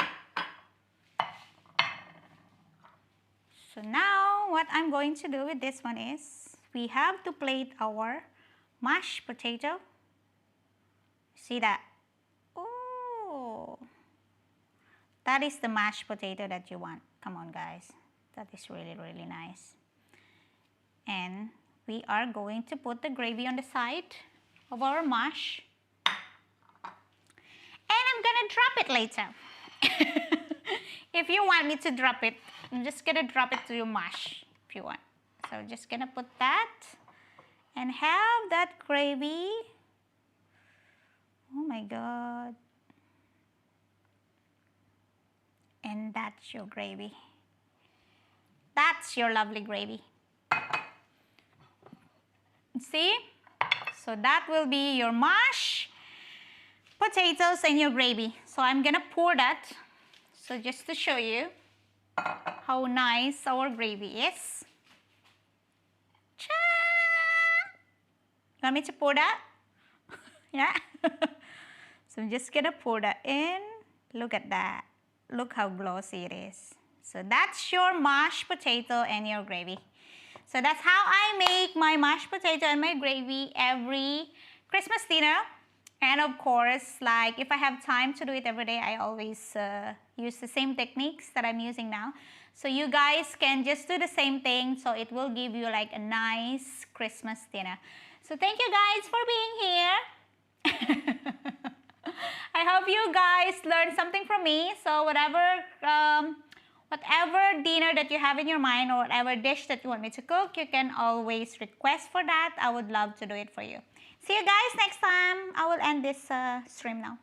So now what I'm going to do with this one is we have to plate our mashed potato. See that? Oh, that is the mashed potato that you want. Come on, guys. That is really, really nice. And we are going to put the gravy on the side of our mash. And I'm gonna drop it later. If you want me to drop it, I'm just gonna drop it to your mash if you want. So just gonna put that and have that gravy. Oh my God. And that's your gravy. That's your lovely gravy. See? So that will be your mash, potatoes, and your gravy. So I'm gonna pour that. So just to show you how nice our gravy is. Cha! You want me to pour that? Yeah? So I'm just gonna pour that in. Look at that. Look how glossy it is. So that's your mashed potato and your gravy. So that's how I make my mashed potato and my gravy every Christmas dinner. And of course, like if I have time to do it every day, I always use the same techniques that I'm using now. So you guys can just do the same thing, so it will give you like a nice Christmas dinner. So thank you guys for being here. I hope you guys learned something from me. So whatever dinner that you have in your mind or whatever dish that you want me to cook, you can always request for that. I would love to do it for you. See you guys next time. I will end this stream now.